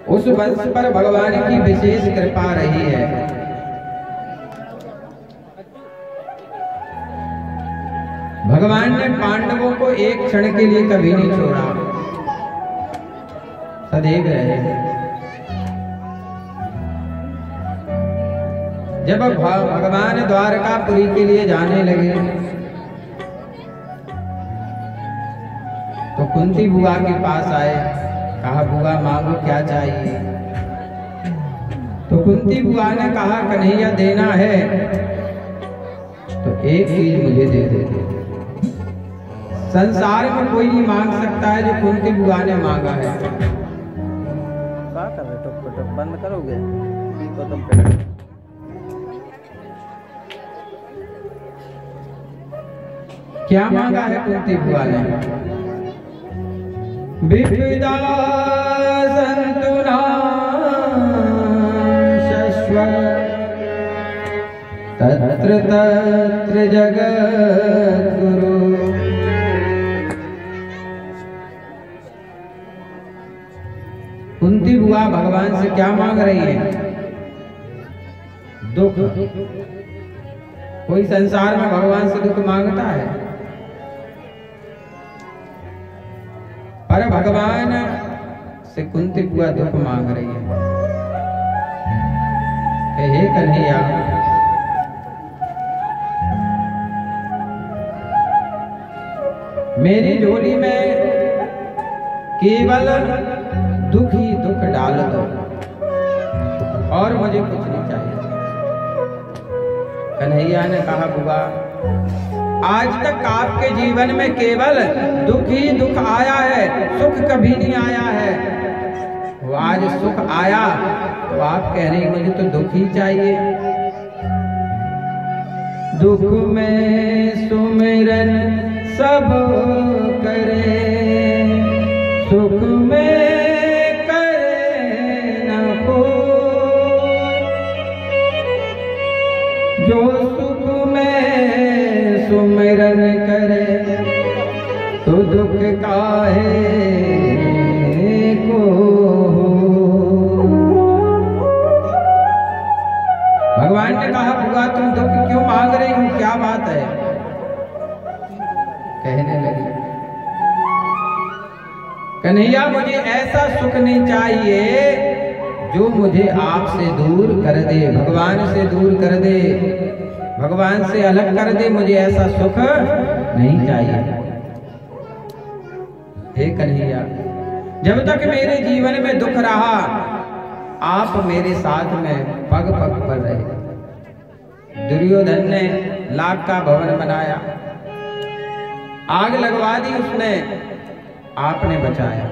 उस वंश पर भगवान की विशेष कृपा रही है। भगवान ने पांडवों को एक क्षण के लिए कभी नहीं छोड़ा, सदैव रहे। जब भगवान द्वारकापुरी के लिए जाने लगे तो कुंती बुआ के पास आए, कहा बुआ मांगो क्या चाहिए। तो कुंती बुआ ने कहा कन्हैया देना है तो एक चीज मुझे दे दे। संसार में कोई नहीं मांग सकता है जो कुंती बुआ ने मांगा है। क्या कर रहे टुक बंद करोगे? क्या मांगा है कुंती बुआ ने? विविधा संतुना तत्र तत्र जगद्गुरु। कुंती बुआ भगवान से क्या मांग रही है? दुख। कोई संसार में भगवान से दुख मांगता है? पर भगवान से कुंती बुआ दुख मांग रही है। हे कन्हैया, मेरी झोली में केवल दुख ही दुख डाल दो और मुझे कुछ नहीं चाहिए। कन्हैया ने कहा बुआ, आज तक आपके जीवन में केवल दुख ही दुख आया है, सुख कभी नहीं आया है। वो आज सुख आया तो आप कह रहे हैं मुझे तो दुख ही चाहिए। दुख में सुमिरन सब करे, सुख में करे न कोई। जो सुख में सुमिरन करे तो दुख काहे को। भगवान ने कहा बुआ तुम दुख क्यों मांग रही हो, क्या बात है? कहने लगी कन्हैया मुझे ऐसा सुख नहीं चाहिए जो मुझे आपसे दूर कर दे, भगवान से दूर कर दे, भगवान से अलग कर दे। मुझे ऐसा सुख नहीं चाहिए। हे कन्हैया, जब तक मेरे जीवन में दुख रहा आप मेरे साथ में पग पग पर रहे। दुर्योधन ने लाख का भवन बनाया, आग लगवा दी उसने, आपने बचाया।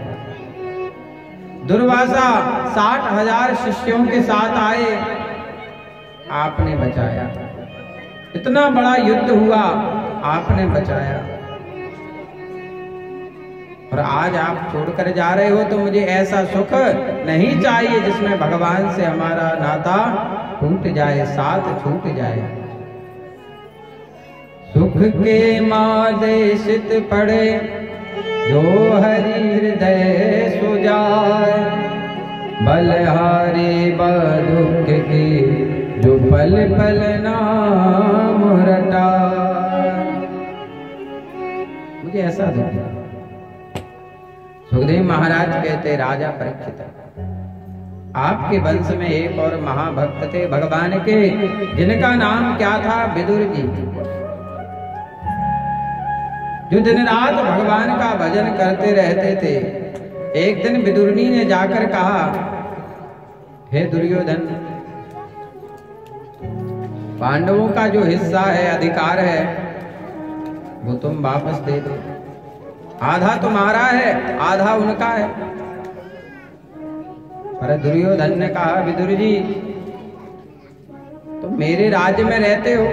दुर्वासा 60,000 शिष्यों के साथ आए, आपने बचाया। इतना बड़ा युद्ध हुआ, आपने बचाया। और आज आप छोड़कर जा रहे हो तो मुझे ऐसा सुख नहीं चाहिए जिसमें भगवान से हमारा नाता टूट जाए, साथ छूट जाए। सुख के मादेशित पड़े जो हरि हृदय सुजाए, बलहारी बदुख की जो पल पल नाम रटाए। मुझे ऐसा दुख। सुखदेव महाराज कहते राजा परीक्षित, आपके वंश में एक और महाभक्त थे भगवान के, जिनका नाम क्या था? विदुर जी, जो दिन रात भगवान का भजन करते रहते थे। एक दिन विदुरनी ने जाकर कहा, हे दुर्योधन, पांडवों का जो हिस्सा है, अधिकार है, वो तुम वापस दे दो। आधा तुम्हारा है, आधा उनका है। पर दुर्योधन ने कहा, विदुर जी तुम मेरे राज्य में रहते हो,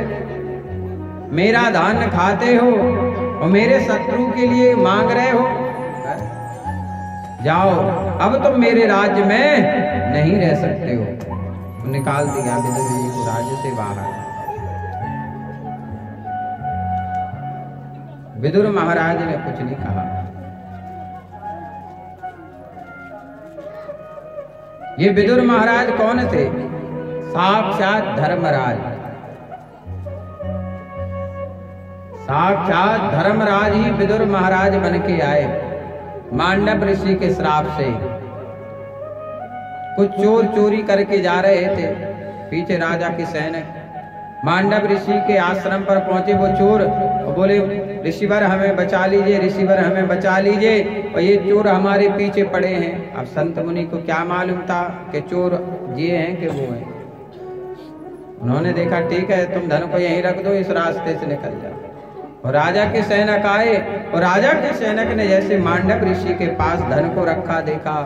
मेरा धान खाते हो और मेरे शत्रु के लिए मांग रहे हो। जाओ, अब तुम मेरे राज्य में नहीं रह सकते हो। निकाल दिया विदुर जी को राज्य से बाहर। विदुर महाराज ने कुछ नहीं कहा। ये विदुर महाराज कौन थे? साक्षात धर्मराज। साक्षात धर्मराज ही विदुर महाराज बन के आए। मांडव ऋषि के श्राप से कुछ चोर चोरी करके जा रहे थे, पीछे राजा के सैनिक मांडव ऋषि के आश्रम पर पहुंचे वो चोर और बोले, ऋषिवर हमें बचा लीजिए, ऋषिवर हमें बचा लीजिए, और ये चोर हमारे पीछे पड़े हैं। अब संत मुनि को क्या मालूम था कि चोर ये हैं कि वो हैं। उन्होंने देखा ठीक है, तुम धन को यहीं रख दो, इस रास्ते से निकल जाओ। और राजा के सैनिक आए, और राजा के सैनिक ने जैसे मांडव ऋषि के पास धन को रखा देखा,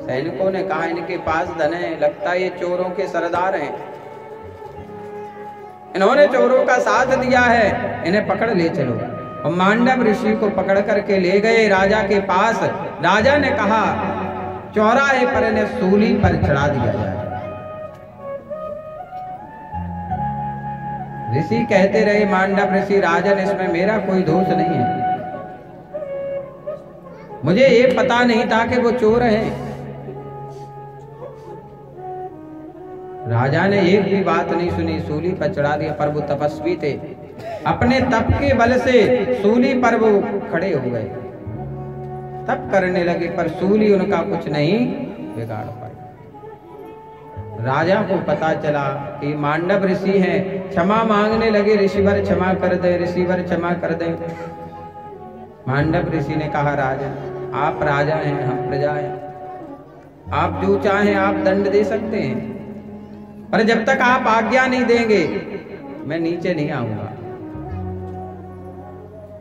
सैनिकों ने कहा इनके पास धन है, लगता है ये चोरों के सरदार हैं, इन्होंने चोरों का साथ दिया है, इन्हें पकड़ ले चलो। और मांडव ऋषि को पकड़ करके ले गए राजा के पास। राजा ने कहा चौराहे पर इन्हें सूली पर चढ़ा दिया जाए। ऋषि कहते रहे, मांडव ऋषि, राजन इसमें मेरा कोई दोष नहीं है, मुझे ये पता नहीं था कि वो चोर हैं। राजा ने एक भी बात नहीं सुनी, सूली पर चढ़ा दिया। पर वो तपस्वी थे, अपने तप के बल से सूली पर वो खड़े हो गए, तप करने लगे, पर सूली उनका कुछ नहीं बिगाड़ पाई। राजा को पता चला कि मांडव ऋषि हैं, क्षमा मांगने लगे, ऋषिवर क्षमा कर दे, ऋषिवर क्षमा कर दे। मांडव ऋषि ने कहा, राजन आप राजा हैं, हम प्रजा हैं, आप जो चाहें आप दंड दे सकते हैं, पर जब तक आप आज्ञा नहीं देंगे मैं नीचे नहीं आऊंगा।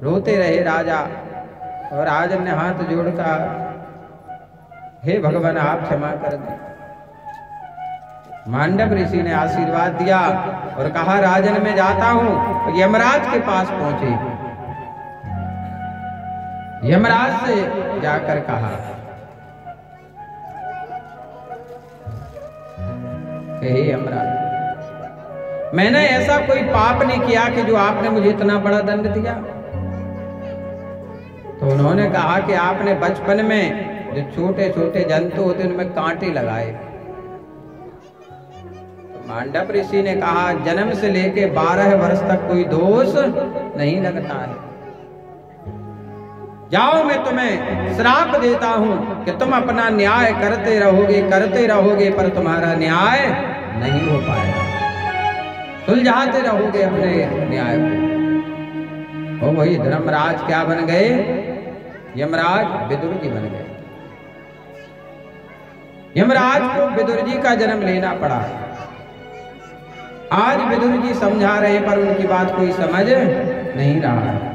रोते रहे राजा, और राजन ने हाथ जोड़कर, हे भगवान आप क्षमा कर दें। मांडव ऋषि ने आशीर्वाद दिया और कहा, राजन मैं जाता हूं। यमराज के पास पहुंचे, यमराज से जाकर कहा, हे यमराज, मैंने ऐसा कोई पाप नहीं किया कि जो आपने मुझे इतना बड़ा दंड दिया। तो उन्होंने कहा कि आपने बचपन में जो छोटे छोटे जंतु होते उनमें कांटे लगाए। तो मांडव ऋषि ने कहा, जन्म से लेके 12 वर्ष तक कोई दोष नहीं लगता है, जाओ मैं तुम्हें श्राप देता हूं कि तुम अपना न्याय करते रहोगे, पर तुम्हारा न्याय नहीं हो पाएगा, सुलझाते रहोगे अपने न्याय को। और वही धर्मराज क्या बन गए? यमराज विदुर जी बन गए। यमराज को विदुर जी का जन्म लेना पड़ा। आज विदुर जी समझा रहे, पर उनकी बात कोई समझ नहीं रहा है।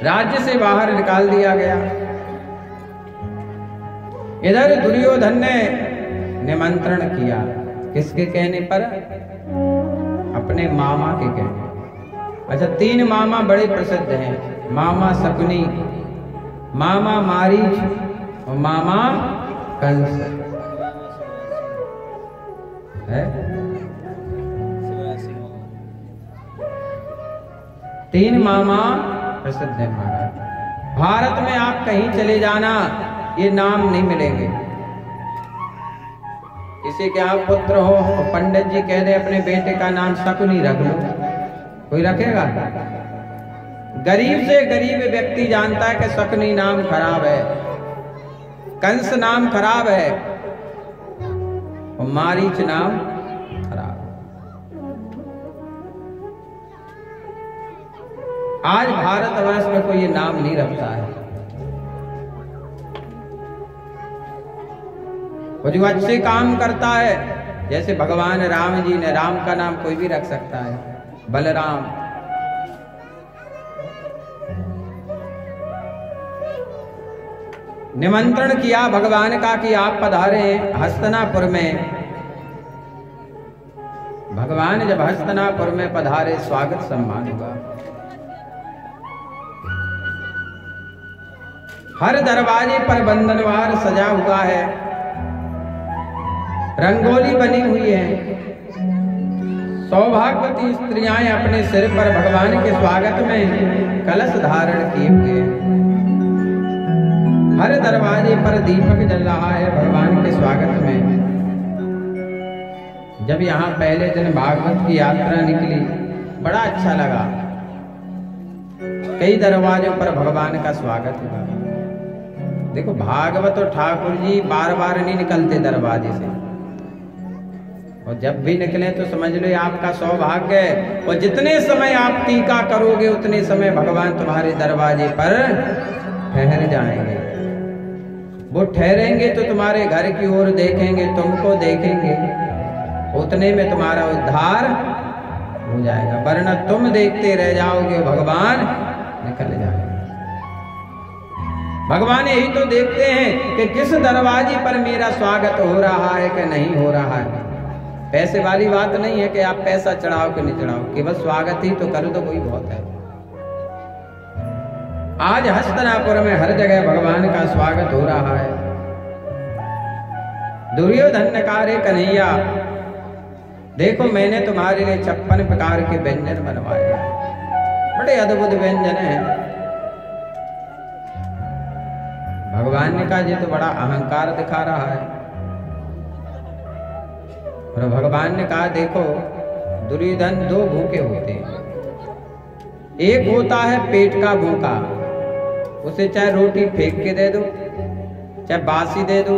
राज्य से बाहर निकाल दिया गया। इधर दुर्योधन ने निमंत्रण किया, किसके कहने पर? अपने मामा के कहने। अच्छा, 3 मामा बड़े प्रसिद्ध हैं, मामा शकुनी, मामा मारीच और मामा कंस है। 3 मामा प्रसिद्ध है महाराज। भारत में आप कहीं चले जाना, ये नाम नहीं मिलेंगे। किसी के आप पुत्र हो और पंडित जी कह दे अपने बेटे का नाम शकुनी रख लो, कोई रखेगा? गरीब से गरीब व्यक्ति जानता है कि शकुनी नाम खराब है, कंस नाम खराब है और मारीच नाम खराब। आज भारतवर्ष में कोई ये नाम नहीं रखता है। वो जो अच्छे काम करता है, जैसे भगवान राम जी ने, राम का नाम कोई भी रख सकता है, बलराम। निमंत्रण किया भगवान का कि आप पधारे हस्तिनापुर में। भगवान जब हस्तिनापुर में पधारे, स्वागत सम्मान हुआ। हर दरवाजे पर बंधनवार सजा हुआ है, रंगोली बनी हुई है। सौभाग्यवती स्त्रियां अपने सिर पर भगवान के स्वागत में कलश धारण किए हुए हैं। हर दरवाजे पर दीपक जल रहा है भगवान के स्वागत में। जब यहाँ पहले दिन भागवत की यात्रा निकली, बड़ा अच्छा लगा। कई दरवाजों पर भगवान का स्वागत हुआ। देखो भागवत और ठाकुर जी बार बार नहीं निकलते दरवाजे से, और जब भी निकले तो समझ लो आपका सौभाग्य है। और जितने समय आप टीका करोगे उतने समय भगवान तुम्हारे दरवाजे पर ठहर जाएंगे। वो ठहरेंगे तो तुम्हारे घर की ओर देखेंगे, तुमको देखेंगे, उतने में तुम्हारा उद्धार हो जाएगा। वरना तुम देखते रह जाओगे, भगवान निकल जाएंगे। भगवान यही तो देखते हैं कि किस दरवाजे पर मेरा स्वागत हो रहा है कि नहीं हो रहा है। पैसे वाली बात नहीं है कि आप पैसा चढ़ाओ कि नहीं चढ़ाओ, केवल स्वागत ही तो कर दो, कोई बहुत है। आज हस्तिनापुर में हर जगह भगवान का स्वागत हो रहा है। दुर्योधन ने कहा, रे कन्हैया देखो मैंने तुम्हारे लिए 56 प्रकार के व्यंजन बनवाए, बड़े अद्भुत व्यंजन हैं। भगवान ने कहा, ये तो बड़ा अहंकार दिखा रहा है। और भगवान ने कहा, देखो दुर्योधन दो भूखे होते हैं। एक होता है पेट का भूखा, उसे चाहे रोटी फेंक के दे दो, चाहे बासी दे दो,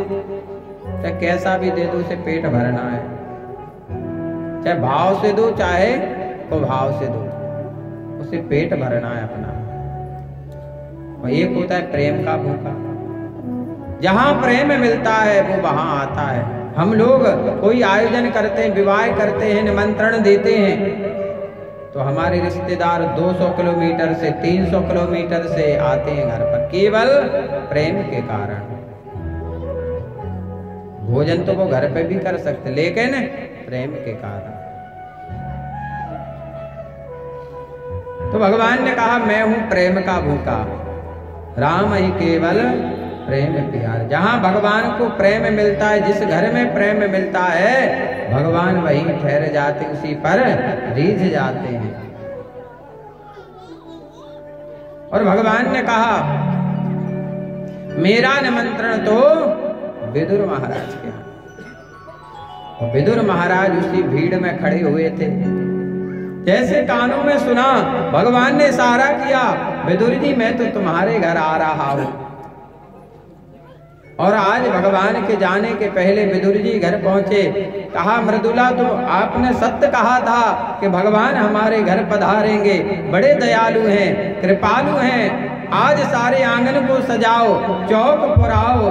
चाहे कैसा भी दे दो, उसे पेट भरना है। चाहे भाव से दो चाहे कुभाव से दो, उसे पेट भरना है अपना। और एक होता है प्रेम का भूखा, जहां प्रेम मिलता है वो वहां आता है। हम लोग कोई आयोजन करते हैं, विवाह करते हैं, निमंत्रण देते हैं, तो हमारे रिश्तेदार 200 किलोमीटर से 300 किलोमीटर से आते हैं घर पर, केवल प्रेम के कारण। भोजन तो वो घर पे भी कर सकते, लेकिन प्रेम के कारण। तो भगवान ने कहा, मैं हूं प्रेम का भूखा, राम ही केवल प्रेम प्यार। जहां भगवान को प्रेम मिलता है, जिस घर में प्रेम मिलता है, भगवान वहीं ठहर जाते, उसी पर रीझ जाते हैं। और भगवान ने कहा, मेरा निमंत्रण तो विदुर महाराज के यहाँ। और विदुर महाराज उसी भीड़ में खड़े हुए थे। जैसे कानों में सुना, भगवान ने इशारा किया, विदुर जी मैं तो तुम्हारे घर आ रहा हूं। और आज भगवान के जाने के पहले विदुर जी घर पहुंचे। कहा, मृदुला तो आपने सत्य कहा था कि भगवान हमारे घर पधारेंगे, बड़े दयालु हैं, कृपालु हैं। आज सारे आंगन को सजाओ, चौक पुराओ।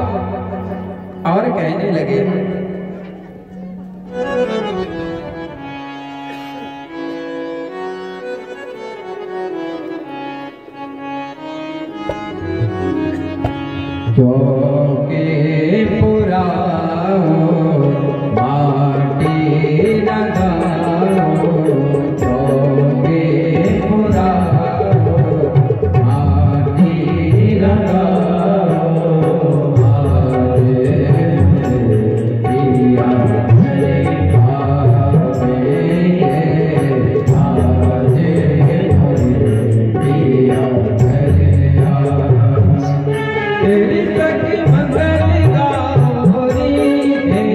और कहने लगे, चौके पुराओ, माटी लगाओ, चौके पुराओ, माटी लगाओ। तेरी तक मंगल गाओ री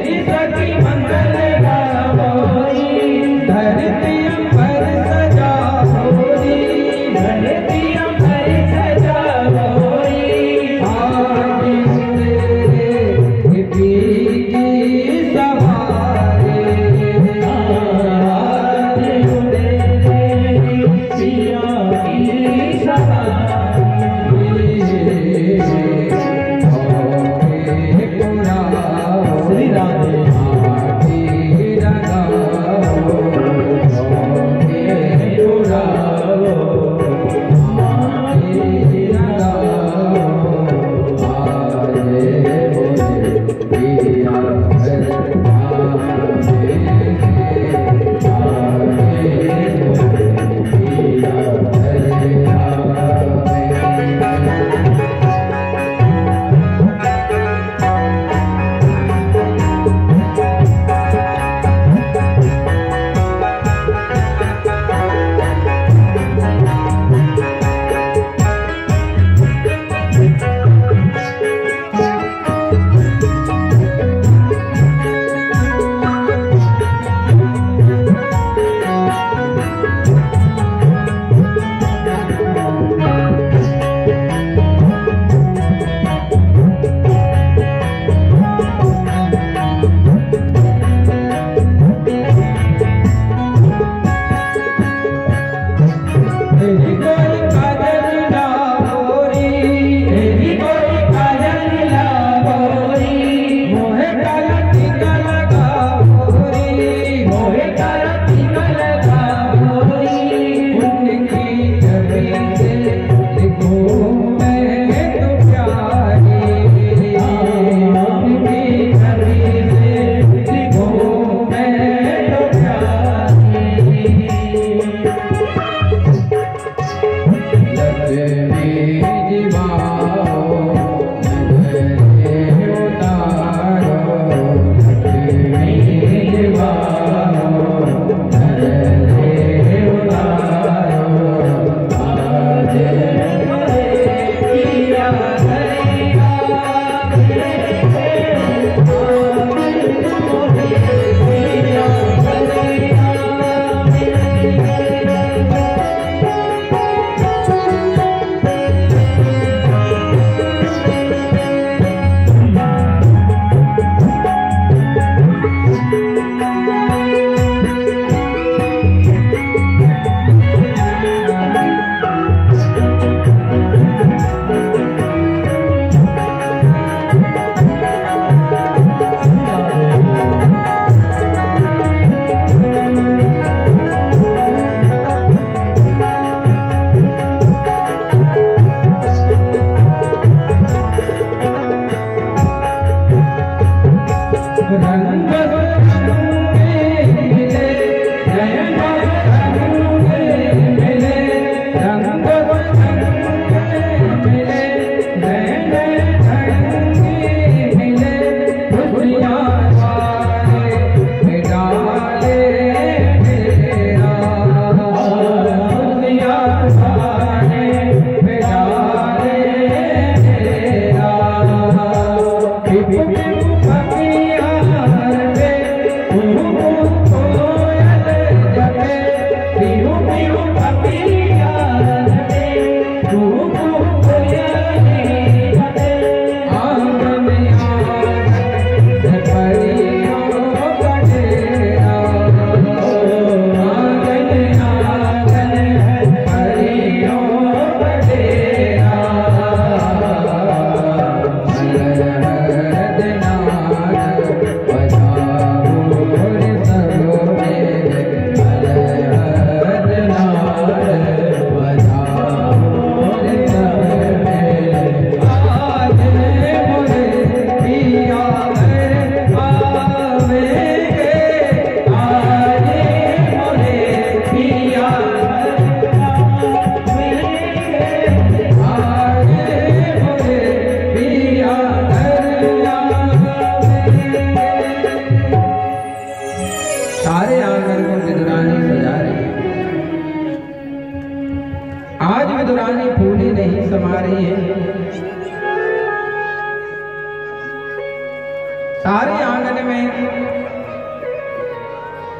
सारे आंगन में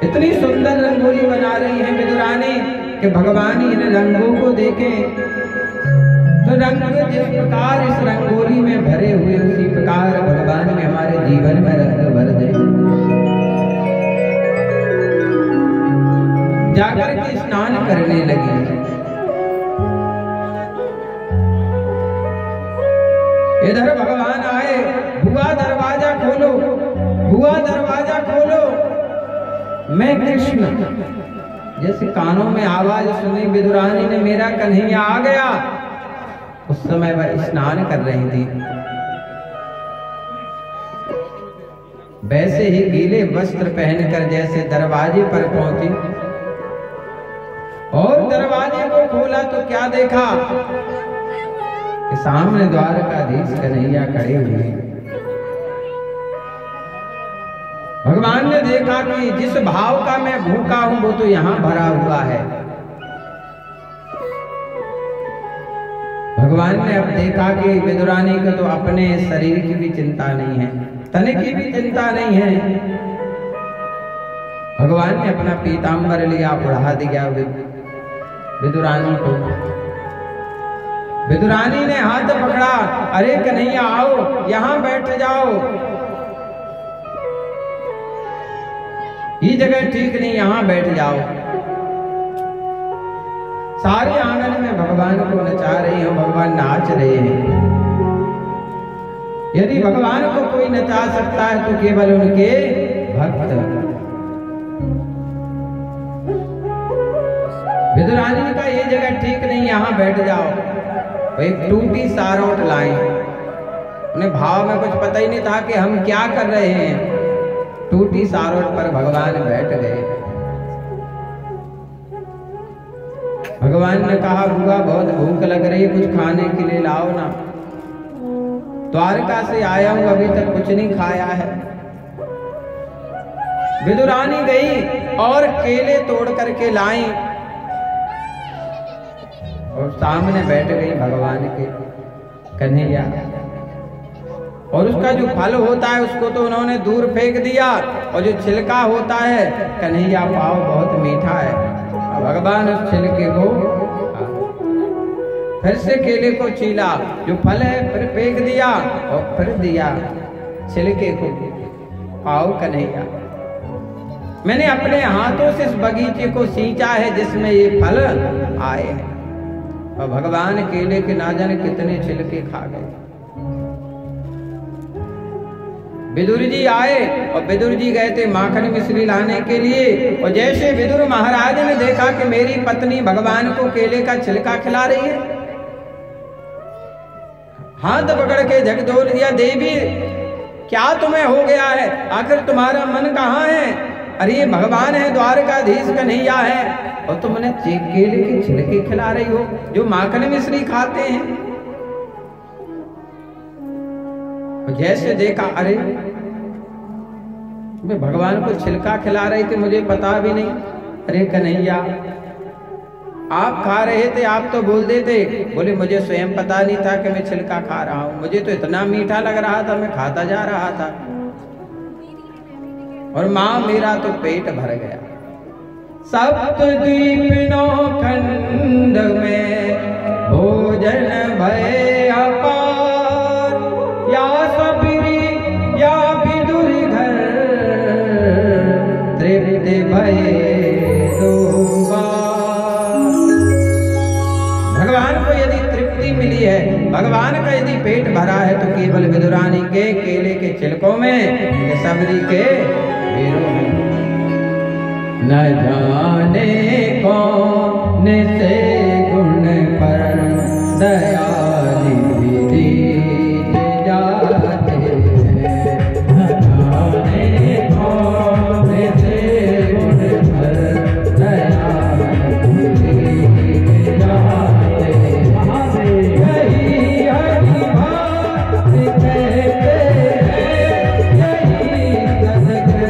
इतनी सुंदर रंगोली बना रही है विदुरानी कि भगवान इन रंगों को देखे तो रंग जिस प्रकार इस रंगोली में भरे हुए उसी प्रकार भगवान में हमारे जीवन में रंग भर दे। जाकर के स्नान करने लगी। इधर भगवान आए, बुआ दरवाजा खोलो, बुआ दरवाजा खोलो, मैं कृष्ण। जैसे कानों में आवाज सुनी विदुरानी ने, मेरा कन्हैया आ गया। उस समय वह स्नान कर रही थी। वैसे ही गीले वस्त्र पहनकर जैसे दरवाजे पर पहुंची और दरवाजे को खोला तो क्या देखा कि सामने द्वारकाधीश कन्हैया खड़े हुए। भगवान ने देखा कि जिस भाव का मैं भूखा हूं वो तो यहां भरा हुआ है। भगवान ने अब देखा कि विदुरानी को तो अपने शरीर की भी चिंता नहीं है, तन की भी चिंता नहीं है। भगवान ने अपना पीतांबर लिया, बढ़ा दिया विदुरानी को। विदुरानी ने हाथ पकड़ा, अरे कन्हैया आओ, यहां बैठ जाओ, ये जगह ठीक नहीं, यहां बैठ जाओ। सारे आंगन में भगवान को नचा रही हो, भगवान नाच रहे हैं। यदि भगवान को कोई नचा सकता है तो केवल उनके भक्त। विदुरानी का ये जगह ठीक नहीं, यहां बैठ जाओ। वो एक टूटी सारोट लाई। उन्हें भाव में कुछ पता ही नहीं था कि हम क्या कर रहे हैं। टूटी सारोट पर भगवान बैठ गए। भगवान ने कहा, बुआ बहुत भूख लग रही है, कुछ खाने के लिए लाओ ना। द्वारका से आया हूं, अभी तक कुछ नहीं खाया है। विदुरानी गई और केले तोड़ करके लाई और सामने बैठ गई भगवान के कन्हैया। और उसका जो फल होता है उसको तो उन्होंने दूर फेंक दिया, और जो छिलका होता है, कन्हैया पाओ बहुत मीठा है। भगवान उस छिलके को फिर से केले को छीला, जो फल है फिर फेंक दिया और फिर दिया छिलके को, पाओ कन्हैया, मैंने अपने हाथों से इस बगीचे को सींचा है जिसमें ये फल आए हैं। और भगवान केले के ना जाने कितने छिलके खा गए। विदुर जी आए और विदुर जी गए थे माखन मिश्री लाने के लिए। और जैसे विदुर महाराज ने देखा कि मेरी पत्नी भगवान को केले का छिलका खिला रही है, हाथ पकड़ के झकझोर दिया, देवी क्या तुम्हें हो गया है, आखिर तुम्हारा मन कहाँ है? अरे ये भगवान है, द्वारकाधीश कन्हैया है, और तुमने केले के छिलके खिला रही हो जो माखन मिश्री खाते हैं। जैसे देखा, अरे मैं भगवान को छिलका खिला रही थी, मुझे पता भी नहीं। अरे कन्हैया, आप खा रहे थे, आप तो बोल देते, बोले मुझे स्वयं पता नहीं था कि मैं छिलका खा रहा हूं, मुझे तो इतना मीठा लग रहा था, मैं खाता जा रहा था और मां मेरा तो पेट भर गया। सप्तद्वीप नौखंड में भोजन भय अपार, या सबरी या विदुर घर तृप्ति भय दो बार। भगवान को यदि तृप्ति मिली है, भगवान का यदि पेट भरा है तो केवल विदुरानी के केले के छिलकों में, सबरी के बेरों में। न जाने कौन से गुण पर दया निधि जाते हैं, न जाने कौन से गुण पर दया निधि जाते हैं। यही हरि बात कहते हैं, यही सद्गुण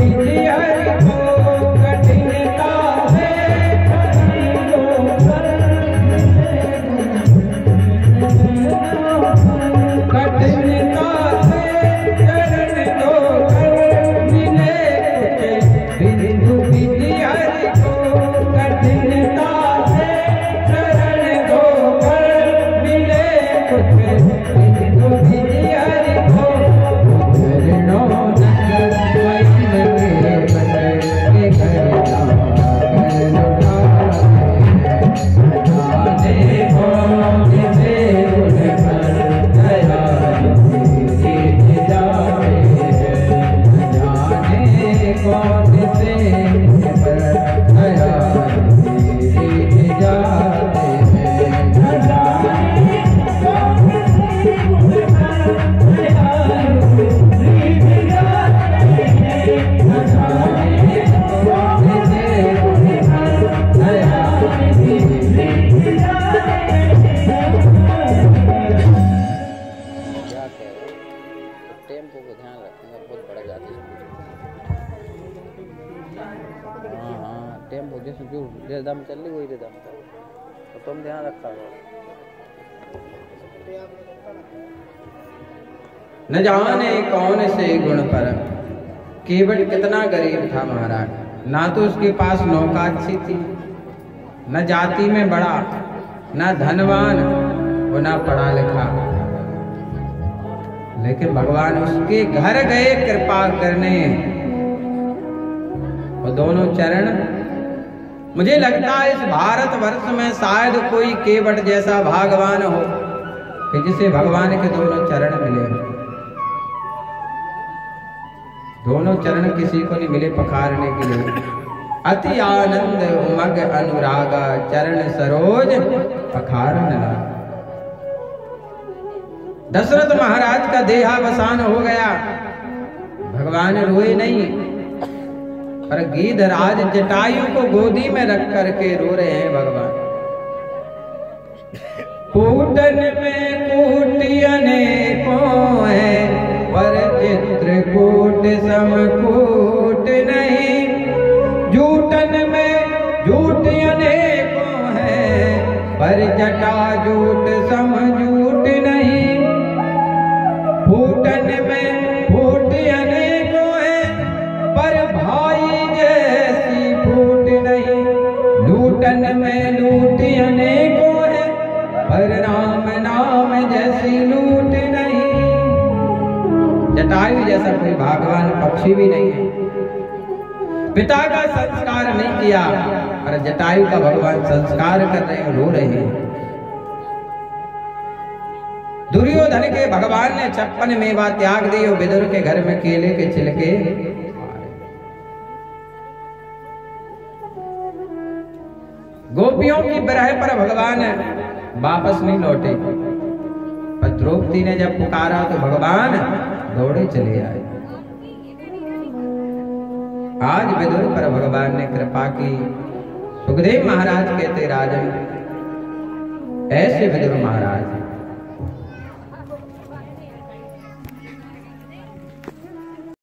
विधि हरि को कठिनता से कठिनता से चरण दो मिले कुछ बिंदु विधि हरि को कठिनता से चरण दो मिले कुछ बिंदु विधि हरि को टेम्पो को ध्यान रखूंगा, बहुत बड़ा जाती है। हाँ टेम्पो जैसे जो रिदम चल रही वही रिदम था, तो तुम ध्यान रखा करो। न जाने कौन से गुण पर केवट कितना गरीब था महाराज। ना तो उसके पास नौका अच्छी थी, न जाति में बड़ा, न धनवान, वो ना पढ़ा लिखा, लेकिन भगवान उसके घर गए कृपा करने। और दोनों चरण, मुझे लगता है इस भारतवर्ष में शायद कोई केवट जैसा भागवान हो कि जिसे भगवान के दोनों चरण मिले। दोनों चरण किसी को नहीं मिले पखारने के लिए। अति आनंद उमग अनुरागा चरण सरोज पखारन लगा। दशरथ महाराज का देहावसान हो गया, भगवान रोए नहीं, पर गीधराज जटायु को गोदी में रख करके रो रहे हैं भगवान। कूटन में कूटी अनेकों है, पर चित्रकूट समकूट नहीं। जूटन में जूट अनेकों है, पर जटा जूट समझूट नहीं। फूटन में फूट अनेकों है, पर भाई जैसी फूट नहीं। लूटन में लूट अनेकों है, पर राम नाम जैसी लूट नहीं। जटायु जैसा कोई भागवान पक्षी भी नहीं है। पिता का संस्कार नहीं किया, पर जटायु का भगवान संस्कार कर रहे हैं, रो रहे हैं। दुर्योधन के भगवान ने 56 मेवा त्याग दी और विदुर के घर में केले के छिलके। गोपियों की विरह पर भगवान वापस नहीं लौटे, पर द्रौपदी ने जब पुकारा तो भगवान दौड़े चले आए। आज विदुर पर भगवान ने कृपा की। सुखदेव महाराज कहते, राजन ऐसे विदुर महाराज